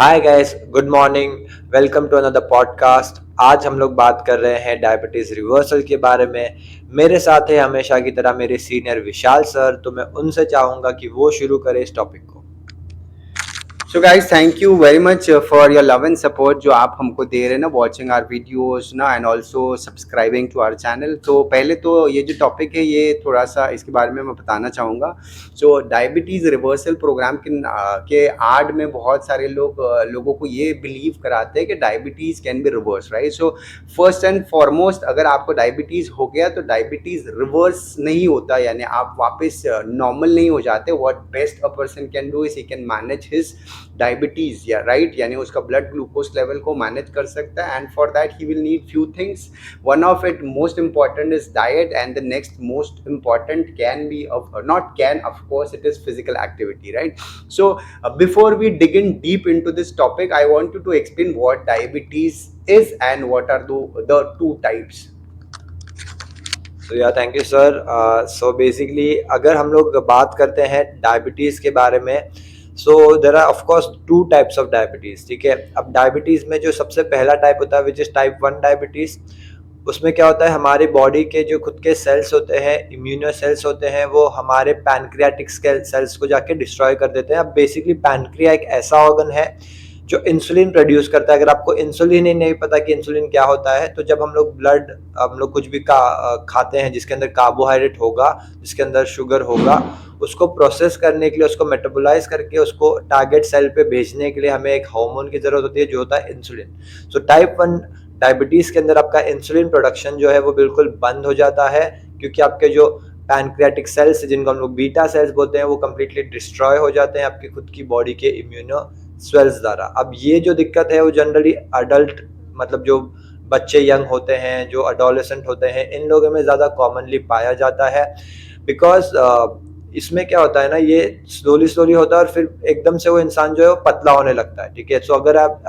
Hi guys, good morning. Welcome to another podcast. आज हम लोग बात कर रहे हैं डायबिटीज़ रिवर्सल के बारे में। मेरे साथ है हमेशा की तरह मेरे सीनियर विशाल सर। तो मैं उनसे चाहूँगा कि वो शुरू करें इस टॉपिक को। So guys thank you very much for your love and support जो आप हमको दे रहे हैं ना, वॉचिंग आवर वीडियोस ना, and also subscribing to our channel. तो पहले तो ये जो टॉपिक है ये थोड़ा सा इसके बारे में मैं बताना चाहूँगा। सो डायबिटीज़ रिवर्सल प्रोग्राम के आड़ में बहुत सारे लोगों को ये बिलीव कराते हैं कि diabetes can be reverse, right. So first and foremost, अगर आपको डायबिटीज़ हो गया तो डायबिटीज़ रिवर्स नहीं होता, यानी आप वापस नॉर्मल नहीं हो जाते। What best a person can do is he can manage his diabetes, या राइट, यानी उसका ब्लड ग्लूकोज लेवल को मैनेज कर सकता है। And for that he will need few things. One of it most important is diet, and the next most important can be, not can, of course it is physical activity, right. So before we dig in deep into this topic, I want you to explain what diabetes is and what are the two types. Thank you sir. So basically अगर हम लोग बात करते हैं diabetes के बारे में, so there are of course two types of diabetes. ठीक है, अब डायबिटीज़ में जो सबसे पहला टाइप होता है विच इज़ टाइप 1 डायबिटीज़। उसमें क्या होता है, हमारी बॉडी के जो खुद के सेल्स होते हैं, इम्यूनो सेल्स होते हैं, वो हमारे पैनक्रियाटिक सेल्स को जाके डिस्ट्रॉय कर देते हैं। अब बेसिकली पैनक्रिया एक ऐसा ऑर्गन है जो इंसुलिन प्रोड्यूस करता है। अगर आपको इंसुलिन ही नहीं पता कि इंसुलिन क्या होता है, तो जब हम लोग कुछ भी खाते हैं जिसके अंदर कार्बोहाइड्रेट होगा, जिसके अंदर शुगर होगा, उसको प्रोसेस करने के लिए, उसको मेटाबोलाइज करके उसको टारगेट सेल पे भेजने के लिए हमें एक हार्मोन की ज़रूरत होती है जो होता है इंसुलिन। सो टाइप 1 डायबिटीज़ के अंदर आपका इंसुलिन प्रोडक्शन जो है वो बिल्कुल बंद हो जाता है, क्योंकि आपके जो पैनक्रियाटिक सेल्स जिनको हम लोग बीटा सेल्स बोलते हैं वो कम्प्लीटली डिस्ट्रॉय हो जाते हैं आपकी खुद की बॉडी के इम्यूनो स्वेल्स द्वारा। अब ये जो दिक्कत है वो जनरली अडल्ट, मतलब जो बच्चे यंग होते हैं, जो अडोलेसेंट होते हैं, इन लोगों में ज़्यादा कॉमनली पाया जाता है। बिकॉज इसमें क्या होता है ना, ये स्लोली स्लोली होता है और फिर एकदम से वो इंसान जो है वो पतला होने लगता है। ठीक है, सो अगर आप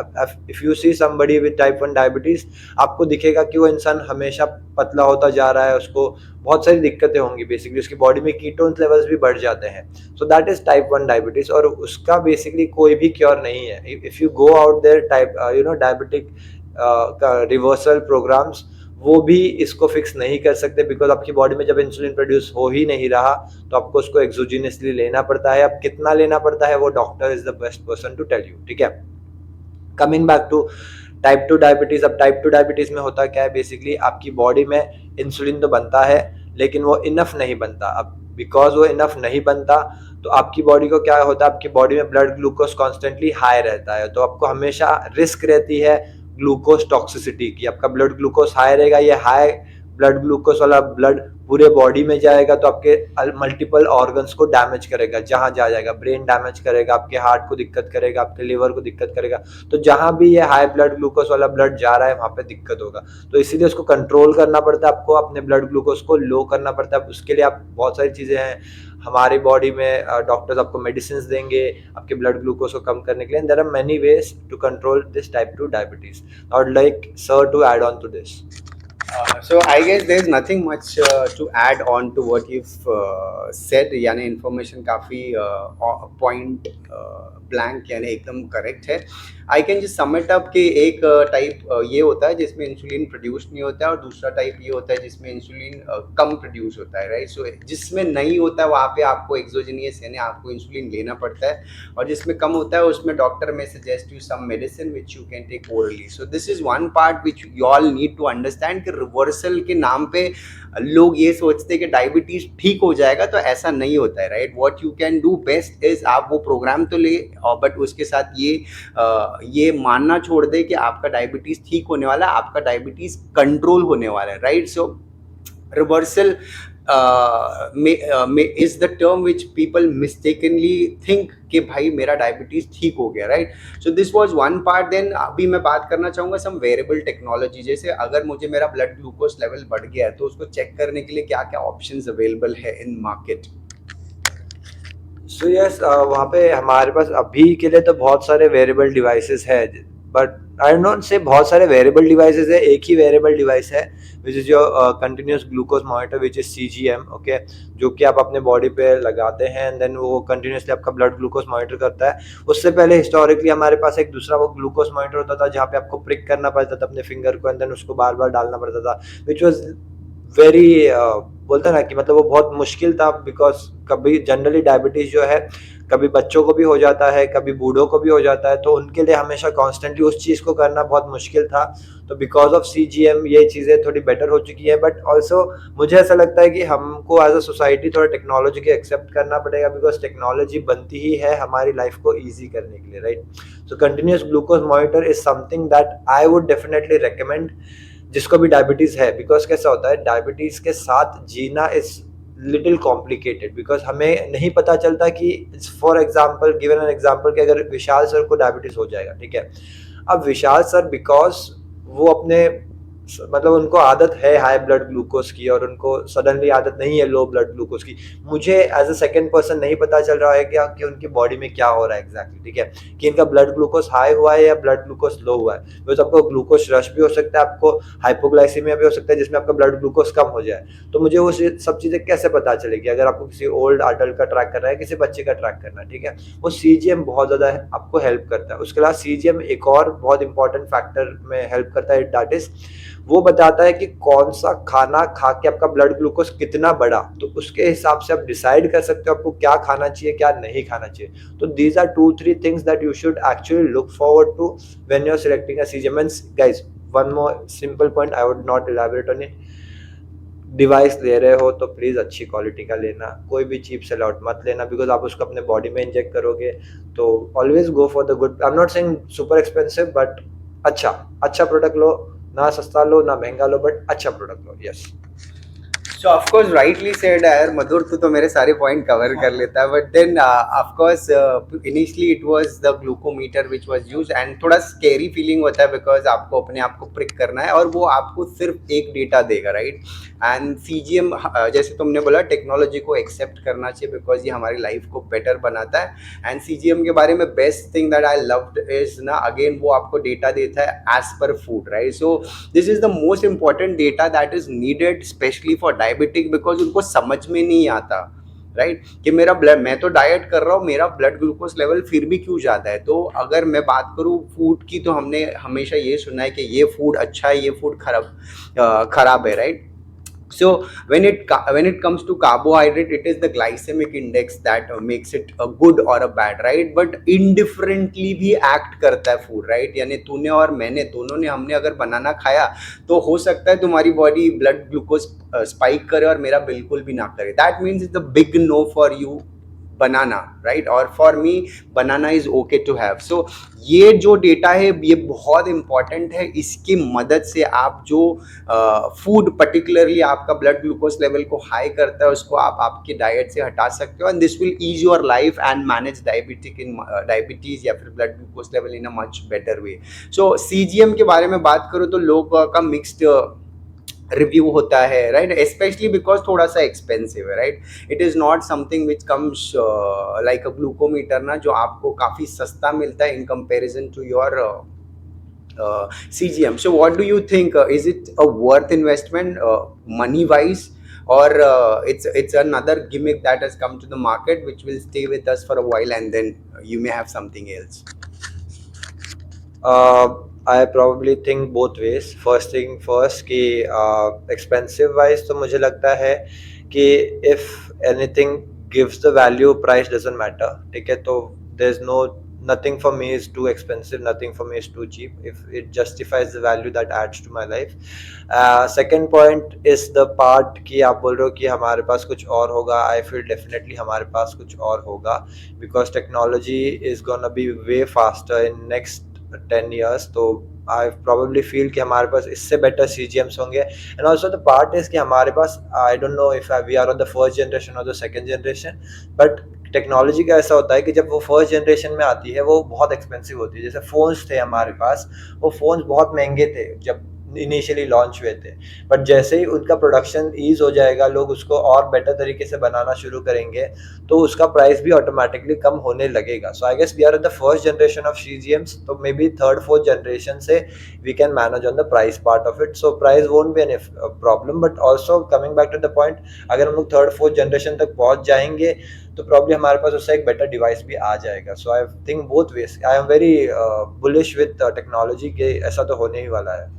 if you see somebody with type 1 diabetes, आपको दिखेगा कि वो इंसान हमेशा पतला होता जा रहा है, उसको बहुत सारी दिक्कतें होंगी। बेसिकली उसकी बॉडी में कीटोन्स लेवल्स भी बढ़ जाते हैं। So that is type 1 diabetes, और उसका बेसिकली कोई भी क्योर नहीं है। If you go out there type diabetic का रिवर्सल प्रोग्राम्स, वो भी इसको फिक्स नहीं कर सकते, बिकॉज आपकी बॉडी में जब इंसुलिन प्रोड्यूस हो ही नहीं रहा तो आपको उसको एक्सोजीनियसली लेना पड़ता है। अब कितना लेना पड़ता है वो doctor is the best person to tell you. ठीक है, coming back to type 2 diabetes. अब टाइप 2 डायबिटीज़ में होता क्या है, बेसिकली आपकी बॉडी में इंसुलिन तो बनता है लेकिन वो इनफ नहीं बनता। अब बिकॉज वो इनफ नहीं बनता तो आपकी बॉडी को क्या होता है, आपकी बॉडी में ब्लड ग्लूकोज कॉन्स्टेंटली हाई रहता है, तो आपको हमेशा रिस्क रहती है ग्लूकोज टॉक्सिसिटी की। आपका ब्लड ग्लूकोज हाई रहेगा, ये हाई ब्लड ग्लूकोज वाला ब्लड पूरे बॉडी में जाएगा तो आपके मल्टीपल ऑर्गन्स को डैमेज करेगा। जहाँ जाएगा, ब्रेन डैमेज करेगा, आपके हार्ट को दिक्कत करेगा, आपके लिवर को दिक्कत करेगा। तो जहाँ भी ये हाई ब्लड ग्लूकोज वाला ब्लड जा रहा है वहाँ पे दिक्कत होगा। तो इसीलिए उसको कंट्रोल करना पड़ता है, आपको अपने ब्लड ग्लूकोज को लो करना पड़ता है। उसके लिए आप बहुत सारी चीज़ें हैं हमारी बॉडी में, डॉक्टर्स आपको मेडिसिन देंगे आपके ब्लड ग्लूकोज को कम करने के लिए। There are many ways to control this type 2 diabetes. I would like sir to add on to this. So I guess there's nothing much to add on to what you've said, यानी information काफ़ी point blank यानी एकदम correct है। I can just sum it up कि एक type ये होता है जिसमें इंसुलिन प्रोड्यूस नहीं होता है, और दूसरा टाइप ये होता है जिसमें इंसुलिन कम प्रोड्यूस होता है, राइट। सो जिसमें नहीं होता है वहाँ पे आपको एक्सोजिनियस यानी आपको इंसुलिन लेना पड़ता है, और जिसमें कम होता है उसमें डॉक्टर में suggest you some medicine which you can take orally. So this is one part which you all need to understand कि रिवर्सल के नाम पे लोग ये सोचते हैं कि डायबिटीज ठीक हो जाएगा, तो ऐसा नहीं होता है, right. What you can do best is आप वो प्रोग्राम तो ले, बट उसके साथ ये मानना छोड़ दे कि आपका डायबिटीज ठीक होने वाला है, आपका डायबिटीज कंट्रोल होने वाला है, right. So reversal is the term which people mistakenly think कि भाई मेरा डायबिटीज ठीक हो गया, right. So this was one part. Then अभी मैं बात करना चाहूँगा सम वेरिएबल टेक्नोलॉजी, जैसे अगर मुझे मेरा ब्लड ग्लूकोज लेवल बढ़ गया है तो उसको चेक करने के लिए क्या क्या ऑप्शंस अवेलेबल है इन मार्केट। सो यस, वहाँ पे हमारे पास अभी के लिए तो बहुत सारे वेरिएबल डिवाइसेस है बट आई डोंट से बहुत सारे वेरिएबल डिवाइसेस है, एक ही वेरिएबल डिवाइस है which is your continuous glucose monitor which is CGM, okay, जो कि आप अपने बॉडी पे लगाते हैं एंड देन वो कंटिन्यूसली आपका ब्लड ग्लूकोज मॉनिटर करता है। उससे पहले हिस्टोरिकली हमारे पास एक दूसरा वो ग्लूकोज मॉनिटर होता था जहाँ पे आपको प्रिक करना पड़ता था अपने फिंगर को एंड देन उसको बार बार डालना पड़ता था, विच वॉज वेरी बोलते हैं ना कि मतलब वो बहुत मुश्किल था, बिकॉज कभी जनरली डायबिटीज़ जो है कभी बच्चों को भी हो जाता है, कभी बूढ़ों को भी हो जाता है, तो उनके लिए हमेशा कॉन्स्टेंटली उस चीज़ को करना बहुत मुश्किल था। तो बिकॉज ऑफ CGM ये चीज़ें थोड़ी बेटर हो चुकी है, बट ऑल्सो मुझे ऐसा लगता है कि हमको एज अ सोसाइटी थोड़ा टेक्नोलॉजी को एक्सेप्ट करना पड़ेगा, बिकॉज टेक्नोलॉजी बनती ही है हमारी लाइफ को ईजी करने के लिए, right. So continuous glucose monitor is something that I would definitely recommend जिसको भी डायबिटीज़ है, बिकॉज कैसा होता है डायबिटीज़ के साथ जीना इज लिटिल कॉम्प्लिकेटेड, बिकॉज हमें नहीं पता चलता कि for example given an example कि अगर विशाल सर को डायबिटीज़ हो जाएगा, ठीक है। अब विशाल सर बिकॉज वो अपने मतलब उनको आदत है हाई ब्लड ग्लूकोज की और उनको सडनली आदत नहीं है लो ब्लड ग्लूकोज की, मुझे एज अ सेकंड पर्सन नहीं पता चल रहा है कि उनकी बॉडी में क्या हो रहा है एग्जैक्टली, ठीक है, कि इनका ब्लड ग्लूकोज हाई हुआ है या ब्लड ग्लूकोज लो हुआ है। बिकॉज आपको ग्लूकोज रश भी हो सकता है, आपको हाइपोग्लाइसीमिया भी हो सकता है जिसमें आपका ब्लड ग्लूकोज कम हो जाए। तो मुझे वो सब चीज़ें कैसे पता चलेगी अगर आपको किसी ओल्ड अडल्ट का ट्रैक करना है, किसी बच्चे का ट्रैक करना है, ठीक है। वो CGM बहुत ज़्यादा आपको हेल्प करता है। उसके अलावा CGM एक और बहुत इंपॉर्टेंट फैक्टर में हेल्प करता है, दैट इज वो बताता है कि कौन सा खाना खा के आपका ब्लड ग्लूकोज कितना बढ़ा, तो उसके हिसाब से आप डिसाइड कर सकते हो आपको क्या खाना चाहिए क्या नहीं खाना चाहिए। तो these are 2-3 things that you should actually look forward to when you are selecting a CGM। Guys, one more simple point, I would not elaborate on it. Device ले रहे हो तो प्लीज़ अच्छी क्वालिटी का लेना, कोई भी चीप सेल आउट मत लेना, बिकॉज आप उसको अपने बॉडी में इंजेक्ट करोगे। तो always go for the good, I am not saying super expensive, but अच्छा अच्छा प्रोडक्ट लो, ना सस्ता लो ना महंगा लो, बट अच्छा product low. Yes. So of course rightly said यार मधुर, तू तो मेरे सारे पॉइंट कवर कर लेता है, but then of course initially it was the glucometer which was used and थोड़ा स्केरी फीलिंग होता है बिकॉज आपको अपने आप को प्रिक करना है और वो आपको सिर्फ एक डेटा देगा, राइट। एंड CGM जैसे तुमने बोला टेक्नोलॉजी को एक्सेप्ट करना चाहिए बिकॉज ये हमारी लाइफ को बेटर बनाता है। एंड CGM के बारे में best thing that I loved is ना अगेन वो आपको डेटा देता है as per food, right. So this is the most important data that is needed specially for diabetic because उनको समझ में नहीं आता, राइट कि मेरा ब्लड, मैं तो डाइट कर रहा हूँ, मेरा ब्लड ग्लूकोज लेवल फिर भी क्यों जाता है। तो अगर मैं बात करूँ फूड की तो हमने हमेशा ये सुना है कि ये फूड अच्छा है, ये फूड खराब है, right. So when it comes to carbohydrate, it is the glycemic index that makes it a good or a bad, right। but indifferently भी act करता है food, right। यानी तूने और मैंने दोनों ने हमने अगर बनाना खाया तो हो सकता है तुम्हारी बॉडी ब्लड ग्लूकोज स्पाइक करे और मेरा बिल्कुल भी ना करे। That means it's a big no for you banana, right. और for me banana is okay to have. So ये जो डेटा है ये बहुत इंपॉर्टेंट है, इसकी मदद से आप जो फूड पर्टिकुलरली आपका ब्लड ग्लूकोज लेवल को हाई करता है उसको आप आपके डाइट से हटा सकते हो and this will ease your life and manage diabetes या फिर blood glucose level in a much better way. So CGM के बारे में बात करूँ तो लोग का मिक्स्ड रिव्यू होता है, राइट, स्पेशली बिकॉज थोड़ा सा एक्सपेंसिव है, right. It is not something which comes like a glucometer ना जो आपको काफ़ी सस्ता मिलता है in comparison to your CGM. So what do you think? Is it a worth investment money wise, or it's another gimmick that has come to the market which will stay with us for a while and then you may have something else? I probably think both ways. First thing first कि expensive wise तो मुझे लगता है कि if anything gives the value, price doesn't matter, ठीक है। तो there's nothing for me is too expensive, nothing for me is too cheap if it justifies the value that adds to my life. Second point is the part कि आप बोल रहे हो कि हमारे पास कुछ और होगा। I feel definitely हमारे पास कुछ और होगा because technology is gonna be way faster in next 10 years। तो आई probably feel कि हमारे पास इससे बेटर CGMs होंगे। And also the part is कि हमारे पास I don't know if we are on the first generation और the second generation, but technology का ऐसा होता है कि जब वो फर्स्ट जनरेशन में आती है वो बहुत एक्सपेंसिव होती है। जैसे फ़ोन्स थे हमारे पास, वो फ़ोन्स बहुत महंगे थे जब इनिशियली लॉन्च हुए थे, बट जैसे ही उनका प्रोडक्शन ईज हो जाएगा, लोग उसको और बेटर तरीके से बनाना शुरू करेंगे, तो उसका प्राइस भी ऑटोमेटिकली कम होने लगेगा. So I guess we are at the first generation of CGMs, तो maybe third fourth generation से we can manage on the price part of it. So price won't be an problem, but also coming back to the point, अगर हम लोग third fourth generation तक पहुंच जाएंगे तो problem हमारे पास उससे एक बेटर डिवाइस भी आ जाएगा. So I think both ways, I am very bullish with technology के ऐसा तो होने ही वाला है.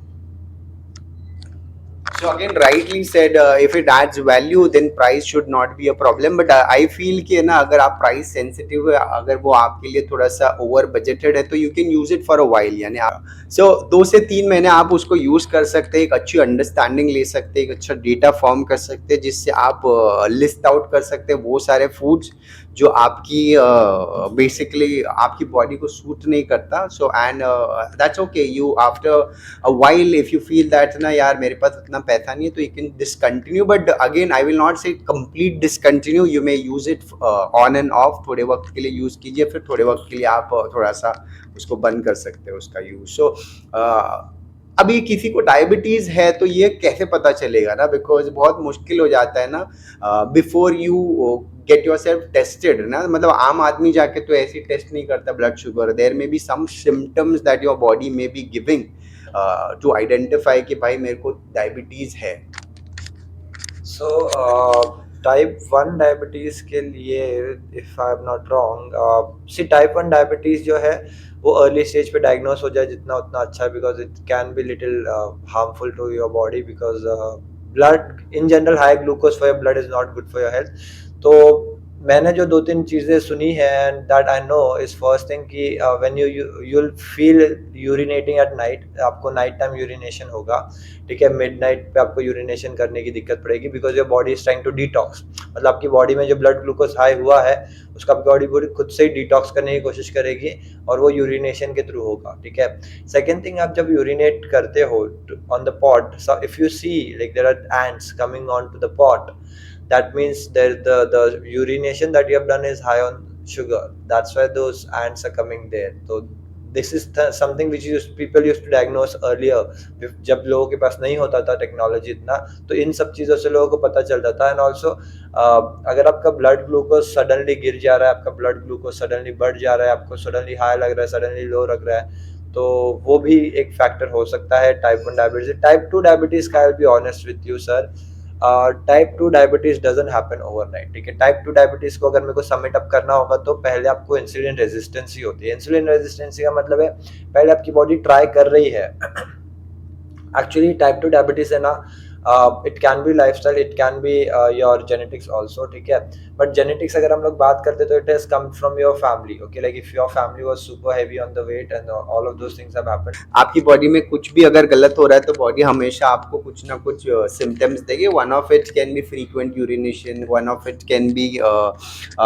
So again, rightly said, if it adds value, then price should not be a problem. But I feel कि है ना, अगर आप price sensitive है, अगर वो आपके लिए थोड़ा सा over budgeted है, तो you can use it for a while. यानी आप so 2 से 3 महीने आप उसको use कर सकते हैं, एक अच्छी understanding ले सकते हैं, एक अच्छा data form कर सकते हैं, जिससे आप list out कर सकते हैं वो सारे foods जो आपकी बेसिकली आपकी बॉडी को सूट नहीं करता. So and that's okay. You after a while if you feel that ना यार मेरे पास उतना पैसा नहीं है, तो you can discontinue. But again I will not say complete discontinue. You may use it on and off. थोड़े वक्त के लिए यूज कीजिए, फिर थोड़े वक्त के लिए आप थोड़ा सा उसको बंद कर सकते हो उसका यूज. सो अभी किसी को डायबिटीज है तो ये कैसे पता चलेगा ना, बिकॉज बहुत मुश्किल हो जाता है ना before you get your self tested ना. मतलब आम आदमी जाके तो ऐसे टेस्ट नहीं करता blood sugar. There may be some symptoms that your body may be giving to identify कि भाई मेरे को डायबिटीज है. सो टाइप 1 डायबिटीज के लिए, if I am not wrong, see type 1 diabetes जो है वो अर्ली स्टेज पे डायग्नोस हो जाए जितना उतना अच्छा है, because it can be little harmful to your body, because blood in general high glucose for your blood is not good for your health. तो मैंने जो 2-3 चीज़ें सुनी है and that I know is first thing कि when you will feel urinating at night, आपको night time urination होगा, ठीक है. मिडनाइट पे आपको यूरिनेशन करने की दिक्कत पड़ेगी, because your body is trying to detox. मतलब आपकी बॉडी में जो ब्लड ग्लूकोज हाई हुआ है उसका बॉडी पूरी खुद से ही डिटॉक्स करने की कोशिश करेगी, और वो यूरिनेशन के थ्रू होगा, ठीक है. सेकेंड थिंग, आप जब यूरिनेट करते हो on the pot, if you see like there are ants coming on to the pot, that means the urination that you have done is high on sugar. That's why those ants are coming there. So this is something which people used to diagnose earlier, जब लोगों के पास नहीं होता था technology इतना, तो इन सब चीज़ों से लोगों को पता चल जाता है. एंड ऑल्सो अगर आपका ब्लड ग्लूकोज सडनली गिर जा रहा है, आपका ब्लड ग्लूकोज सडनली बढ़ जा रहा है, आपको सडनली हाई लग रहा है, सडनली लो लग रहा है, तो वो भी एक फैक्टर हो सकता है टाइप 1 डायबिटीज. टाइप 2 डायबिटीज का, I will be honest with you sir, type 2 diabetes doesn't happen overnight, ठीक है. टाइप 2 डायबिटीज को अगर मेरे को समिट अप करना होगा तो पहले आपको इंसुलिन रेजिस्टेंसी होती है. इंसुलिन रेजिस्टेंसी का मतलब है पहले आपकी बॉडी ट्राई कर रही है. एक्चुअली टाइप 2 डायबिटीज है ना, it can B lifestyle, it can be your genetics also, ठीक है. बट जेनेटिक्स अगर हम लोग बात करते तो it has come from your family, okay. Like if your family was super heavy on the weight and all of those things have happened, आपकी body में कुछ भी अगर गलत हो रहा है तो बॉडी हमेशा आपको कुछ ना कुछ सिम्टम्स देगी. One of it can B frequent urination, one of it can B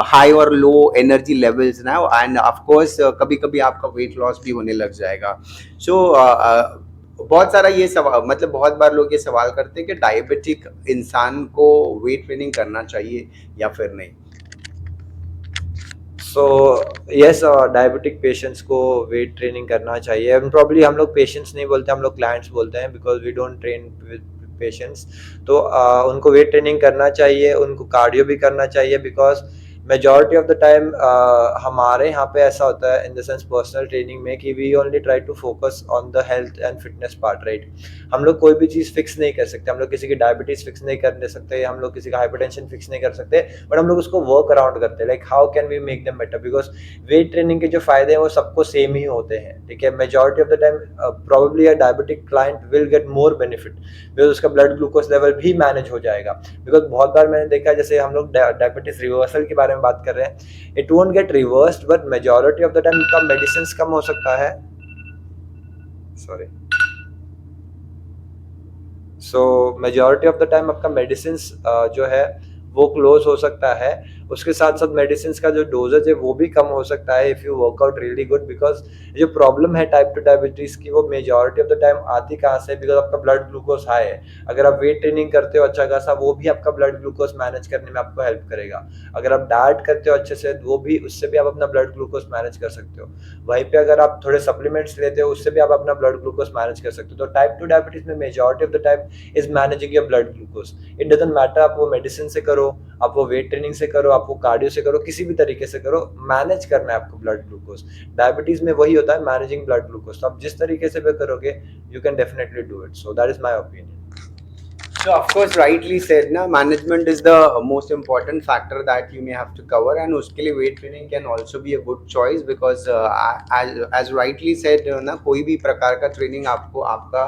high और लो एनर्जी लेवल्स ना, एंड ऑफ कोर्स कभी कभी आपका वेट लॉस भी होने लग जाएगा. सो बहुत सारा ये सवाल, मतलब बहुत बार लोग ये सवाल करते हैं कि डायबिटिक इंसान को वेट ट्रेनिंग करना चाहिए या फिर नहीं. सो यस, डायबिटिक पेशेंट्स को वेट ट्रेनिंग करना चाहिए. एंड प्रॉब्ली हम लोग पेशेंट्स नहीं बोलते, हम लोग क्लाइंट्स बोलते हैं, because we don't train with patients. तो उनको वेट ट्रेनिंग करना चाहिए, उनको कार्डियो भी करना चाहिए, because majority of the time हमारे यहाँ पे ऐसा होता है in the sense personal training में कि we only try to focus on the health and fitness part, right. हम लोग कोई भी चीज़ फिक्स नहीं कर सकते, हम लोग किसी की डायबिटीज़ फिक्स नहीं कर सकते, हम लोग किसी का हाइपरटेंशन फिक्स नहीं कर सकते, बट हम लोग उसको वर्क अराउंड करते हैं, like how can we make them better. Because weight training के जो फायदे हैं वो सबको सेम ही होते हैं, ठीक है. Majority of the time probably a diabetic client will get more benefit, because उसका ब्लड ग्लूकोज लेवल भी मैनेज हो जाएगा. बिकॉज बहुत बार मैंने देखा है, जैसे हम लोग डायबिटीज रिवर्सल के बारे में बात कर रहे हैं, it won't get reversed, but majority of the time का मेडिसिन कम हो सकता है, sorry. So majority of the time आपका मेडिसिन जो है वो क्लोज हो सकता है, उसके साथ साथ मेडिसिन का जो डोजेज है वो भी कम हो सकता है if you workout really good. Because जो प्रॉब्लम है टाइप 2 डायबिटीज़ की, वो मेजॉरिटी ऑफ द टाइम आती कहाँ से, बिकॉज आपका ब्लड ग्लूकोज हाई है। अगर आप वेट ट्रेनिंग करते हो अच्छा खासा, वो भी आपका ब्लड ग्लूकोज मैनेज करने में आपको हेल्प करेगा। अगर आप डाइट करते हो अच्छे से, वो भी, उससे भी आप अपना ब्लड ग्लूकोज मैनेज कर सकते हो। वहीं पे अगर आप थोड़े सप्लीमेंट्स लेते हो, उससे भी आप अपना ब्लड ग्लूकोज मैनेज कर सकते हो। तो टाइप 2 डायबिटीज में majority of the time is managing your blood glucose. It doesn't matter आप वो मेडिसिन से करो, आप वो वेट ट्रेनिंग से करो, आप वो कार्डियो से करो, किसी भी तरीके से करो, मैनेज करना है आपको ब्लड ग्लूकोज। डायबिटीज में वही होता है, मैनेजिंग ब्लड ग्लूकोज। तो आप जिस तरीके से भी करोगे, you can definitely do it. So that is my opinion. So of course, rightly said, na, management is the most important factor that you may have to cover, and उसके लिए weight training can also be a good choice because as rightly said, ना कोई भी प्रकार का training आपको आपका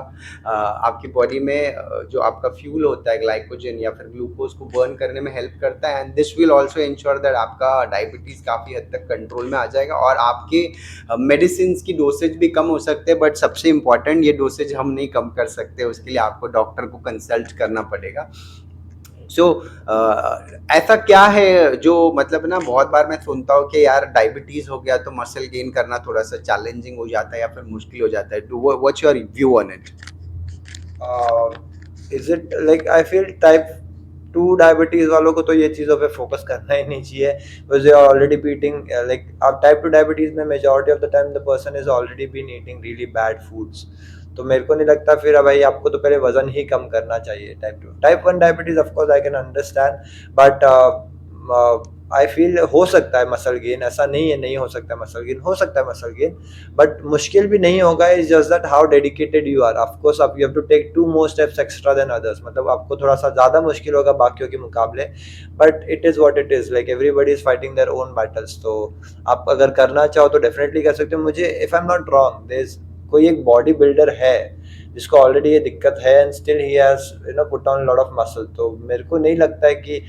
आपकी बॉडी में जो आपका फ्यूल होता है ग्लाइकोजन या फिर ग्लूकोज को बर्न करने में हेल्प करता है, and this will also ensure that आपका डायबिटीज़ काफ़ी हद तक कंट्रोल में आ जाएगा और आपके मेडिसिन की डोसेज भी कम हो सकते हैं। बट सबसे इम्पॉर्टेंट, ये डोसेज हम नहीं कम कर सकते, उसके लिए आपको डॉक्टर को कंसल्ट करना पड़ेगा। सो ऐसा क्या है जो मतलब ना बहुत बार मैं सुनता हूँ कि यार डायबिटीज़ हो गया तो मसल गेन करना थोड़ा सा चैलेंजिंग हो जाता है या फिर मुश्किल हो जाता है। What's your view on it? Is it like, I feel type 2 diabetes वालों को तो ये चीज़ों पे फोकस करना ही नहीं चाहिए, because they are already beating, like अब टाइप 2 डायबिटीज में majority of the time the person is already been eating really bad foods. तो मेरे को नहीं लगता फिर भाई आपको तो पहले वजन ही कम करना चाहिए। Type 1 diabetes of course I can understand, but I feel हो सकता है मसल गेन, ऐसा नहीं है नहीं हो सकता है मसल गेन, हो सकता है मसल गेन, बट मुश्किल भी नहीं होगा। Is just that how dedicated you are. Of course आप you have to take 2 more steps extra than others, मतलब आपको थोड़ा सा ज़्यादा मुश्किल होगा बाकियों के मुकाबले, but it is what it is, like everybody is fighting their own battles. तो आप अगर करना चाहो तो डेफिनेटली कर सकते हो। मुझे, if I am not wrong, there is कोई एक बॉडी बिल्डर है जिसको ऑलरेडी ये दिक्कत है and still he has put on lot of muscle. तो मेरे को नहीं लगता है कि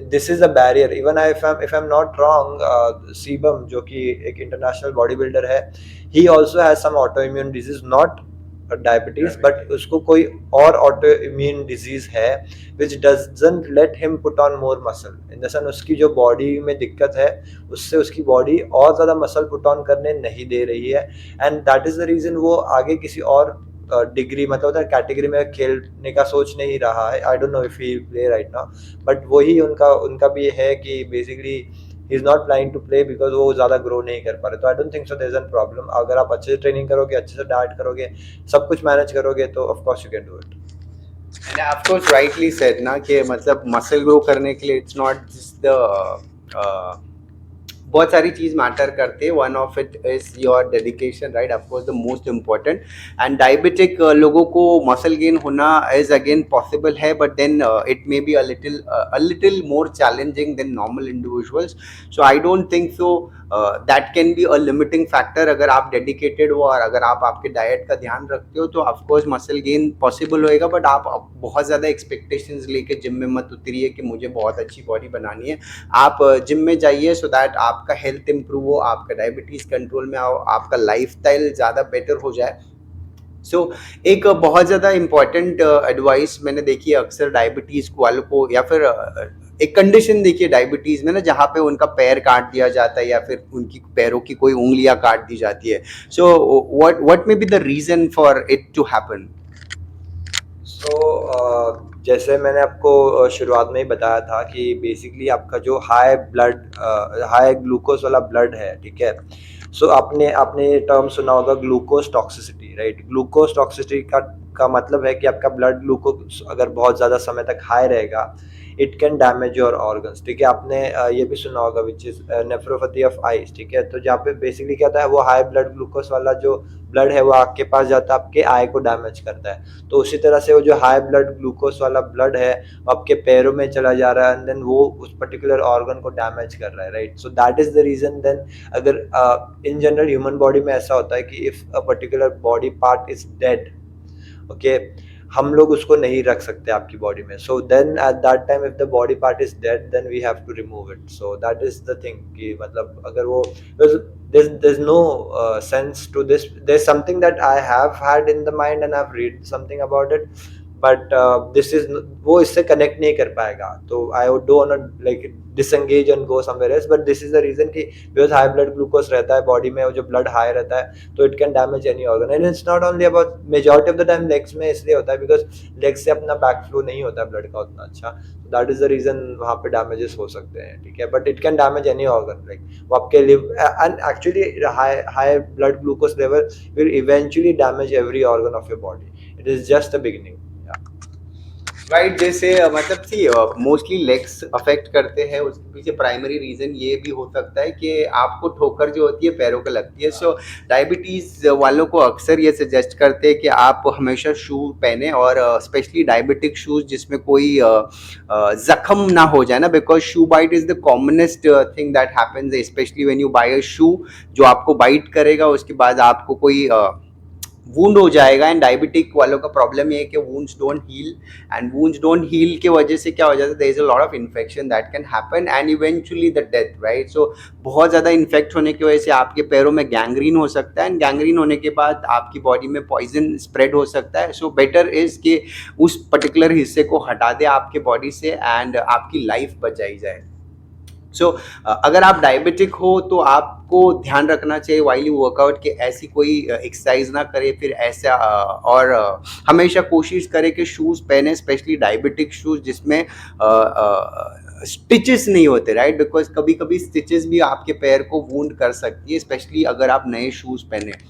this is a barrier. Even if I am not wrong, CBum जो कि एक इंटरनेशनल बॉडी बिल्डर है, he also has some auto immune disease, not diabetes, but उसको कोई और ऑटो इम्यून डिजीज है which doesn't let him put on more muscle. In the sense उसकी जो बॉडी में दिक्कत है, उससे उसकी बॉडी और ज़्यादा मसल पुट ऑन करने नहीं दे रही है, and that is the reason वो आगे किसी और डिग्री, मतलब कैटेगरी में खेलने का सोच नहीं रहा है। I don't know if he play right now, but वही उनका उनका भी है कि basically he is not planning to play because वो ज़्यादा ग्रो नहीं कर पा रहे। तो I don't think so there is an problem. अगर आप अच्छे से ट्रेनिंग करोगे, अच्छे से डाइट करोगे, सब कुछ मैनेज करोगे, तो of course you can do it. End of course rightly said ना कि मतलब मसल ग्रो करने के लिए इट्स नॉट जस्ट द बहुत सारी चीज़ मैटर करते हैं। One of it is your dedication, right, of course the most important. And diabetic लोगों को मसल गेन होना इज अगेन पॉसिबल है, but then it may be a little more challenging than normal individuals. So I don't think so that can be a limiting factor. अगर आप dedicated हो और अगर आप आपके डाइट का ध्यान रखते हो तो ऑफकोर्स मसल गेन पॉसिबल होएगा, बट आप बहुत ज़्यादा एक्सपेक्टेशंस लेके जिम में मत उतरिए कि मुझे बहुत अच्छी बॉडी बनानी है। आप जिम में जाइए सो दैट आपका हेल्थ इंप्रूव हो, आपका डायबिटीज़ कंट्रोल में आओ, आपका लाइफस्टाइल ज़्यादा बेटर हो जाए। सो एक बहुत ज़्यादा इम्पॉर्टेंट एडवाइस मैंने देखी है अक्सर डायबिटीज़ वालों को, या फिर एक कंडीशन देखिए डायबिटीज़ में ना, जहाँ पे उनका पैर काट दिया जाता है या फिर उनकी पैरों की कोई उंगलियां काट दी जाती है। So what may be the reason for it to happen? जैसे मैंने आपको शुरुआत में ही बताया था कि बेसिकली आपका जो हाई ग्लूकोज वाला ब्लड है, ठीक है। सो आपने आपने ये टर्म सुना होगा, glucose toxicity, right. Glucose toxicity का मतलब है कि आपका ब्लड ग्लूकोज अगर बहुत ज़्यादा समय तक हाई रहेगा, it can damage your organs, ठीक है। आपने ये भी सुना होगा which is nephropathy of eyes, ठीक है। तो जहाँ पे बेसिकली क्या होता है, वो हाई ब्लड ग्लूकोज वाला जो ब्लड है वो आँख के पास जाता है, आपके आई को डैमेज करता है। तो उसी तरह से वो जो हाई ब्लड ग्लूकोज वाला ब्लड है वो आपके पैरों में चला जा रहा है, एंड देन वो उस पर्टिकुलर ऑर्गन को डैमेज कर रहा है, right. So that is the reason. Then अगर इन जनरल ह्यूमन बॉडी में ऐसा होता है कि if a particular body part is dead, okay, हम लोग उसको नहीं रख सकते आपकी बॉडी में। So then at that time if the body part is dead, then we have to remove it. So that is the thing कि मतलब अगर वो, there's no sense to this. There's something that I have had in the mind and I've read something about it, but this is वो इससे connect नहीं कर पाएगा, तो I would don't like disengage and go somewhere else, but this is the reason कि because high blood glucose रहता है body में, जो ब्लड हाई रहता है तो it can damage any organ, and it's not only about majority of the time legs में इसलिए होता है बिकॉज लेग्स से अपना बैक फ्लो नहीं होता है ब्लड का उतना अच्छा, दैट इज द रीजन वहाँ पे डैमेजेस हो सकते हैं, ठीक है, but it can damage any organ, like वो आपके live and actually high blood glucose level will eventually damage every organ of your body, it is just the beginning. Right, जैसे मतलब सी मोस्टली लेग्स अफेक्ट करते हैं, उसके पीछे primary reason ये भी हो सकता है कि आपको ठोकर जो होती है पैरों को लगती है। सो डायबिटीज़ वालों को अक्सर ये सजेस्ट करते हैं कि आप हमेशा शू पहने, और स्पेशली डायबिटिक शूज़ जिसमें कोई जख्म ना हो जाए ना, because shoe bite is the commonest thing that happens, specially when you buy a shoe जो आपको बाइट करेगा, उसके बाद आपको कोई वूंड हो जाएगा। एंड डायबिटिक वालों का प्रॉब्लम ये है कि wounds don't heal, and wounds don't heal के वजह से क्या हो जाता है, there is a lot of infection that can happen and eventually the death, right. So बहुत ज़्यादा इन्फेक्ट होने की वजह से आपके पैरों में गैंग्रीन हो सकता है, एंड गैंग्रीन होने के बाद आपकी बॉडी में पॉइजन स्प्रेड हो सकता है। सो बेटर इज़ कि उस पर्टिकुलर हिस्से को हटा दे आपके बॉडी से एंड आपकी लाइफ बचाई जाए। सो अगर आप डायबिटिक हो तो आपको ध्यान रखना चाहिए वाइल यू वर्कआउट कि ऐसी कोई एक्सरसाइज ना करे, फिर ऐसा और हमेशा कोशिश करें कि शूज़ पहने, स्पेशली डायबिटिक शूज़ जिसमें स्टिचेस नहीं होते, राइट, बिकॉज कभी कभी स्टिचेस भी आपके पैर को वूंड कर सकती है, स्पेशली अगर आप नए शूज़ पहने।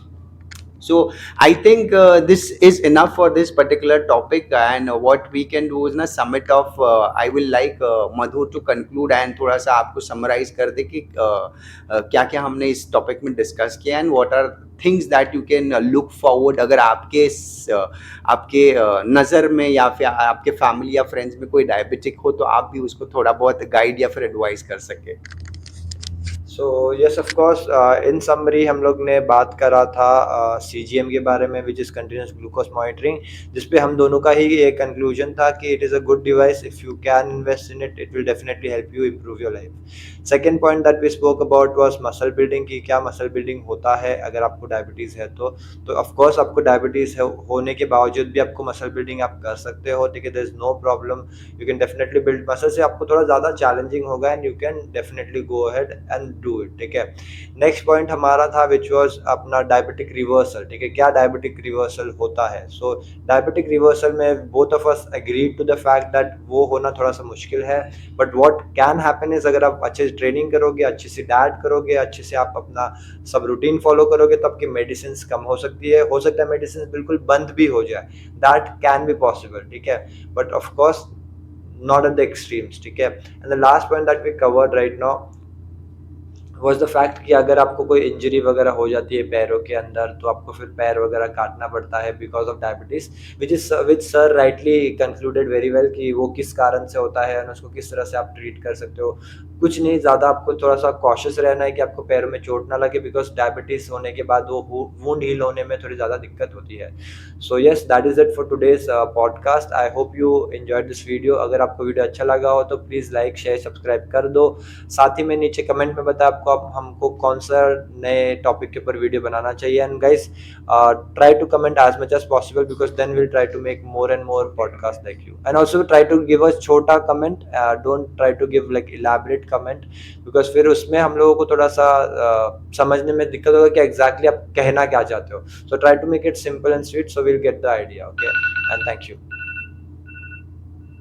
So I think this is enough for this particular topic, and what we can do is na sum it off. I will like Madhu to conclude and थोड़ा सा आपको summarize कर दे कि क्या क्या हमने इस topic में discuss किया, and what are things that you can look forward अगर आपके नज़र में या फिर आपके family या friends में कोई diabetic हो तो आप भी उसको थोड़ा बहुत guide या फिर advice कर सके। So yes of course, in summary हम लोग ने बात करा था CGM के बारे में, which is continuous glucose monitoring, जिसपे हम दोनों का ही एक कंक्लूजन था कि it is a good device, if you can invest in it, it will definitely help you improve your life. Second point that we spoke about was muscle building, की क्या मसल बिल्डिंग होता है अगर आपको diabetes है तो of course आपको diabetes होने के बावजूद भी आपको मसल बिल्डिंग आप कर सकते हो, ठीक है, there is no problem, you can definitely build muscle. से आपको थोड़ा ज़्यादा चैलेंजिंग होगा and you can definitely go ahead and do it, ठीक है। नेक्स्ट पॉइंट हमारा था विच वाज अपना डायबिटिक रिवर्सल, ठीक है, क्या डायबिटिक रिवर्सल होता है। सो डायबिटिक रिवर्सल में both of us agreed to the fact that वो होना थोड़ा सा मुश्किल है, but what can happen is अगर आप अच्छे से ट्रेनिंग करोगे, अच्छे से डाइट करोगे, अच्छे से आप अपना सब रूटीन फॉलो करोगे तो आपकी मेडिसिन कम हो सकती है, हो सकता है मेडिसिन बिल्कुल बंद भी हो जाए, दैट कैन बी पॉसिबल, ठीक है, but of course not at the extremes, ठीक है। And the last point that we covered right now was the fact कि अगर आपको कोई इंजरी वगैरह हो जाती है पैरों के अंदर तो आपको फिर पैर वगैरह काटना पड़ता है because of diabetes, which sir rightly concluded very well कि वो किस कारण से होता है और उसको किस तरह से आप ट्रीट कर सकते हो। कुछ नहीं, ज़्यादा आपको थोड़ा सा कॉशियस रहना है कि आपको पैरों में चोट ना लगे, बिकॉज डायबिटीज़ होने के बाद वो वुंड हील होने में थोड़ी ज़्यादा दिक्कत होती है। So yes, that is it for today's podcast. I hope you enjoyed this video. अगर आपको वीडियो अच्छा लगा हो तो प्लीज़ लाइक शेयर सब्सक्राइब कर दो। साथ ही में नीचे कमेंट में बताएं आपको हमको कौन सा नए टॉपिक के ऊपर वीडियो बनाना चाहिए, and guys try to comment as much as possible because then will try to make more and more podcast like you, and also try to give us छोटा comment, don't try to give like elaborate comment because फिर उसमें हम लोगों को थोड़ा सा समझने में दिक्कत होगा कि एग्जैक्टली आप कहना क्या चाहते हो। So try to make it simple and sweet so will get the idea, okay, and thank you.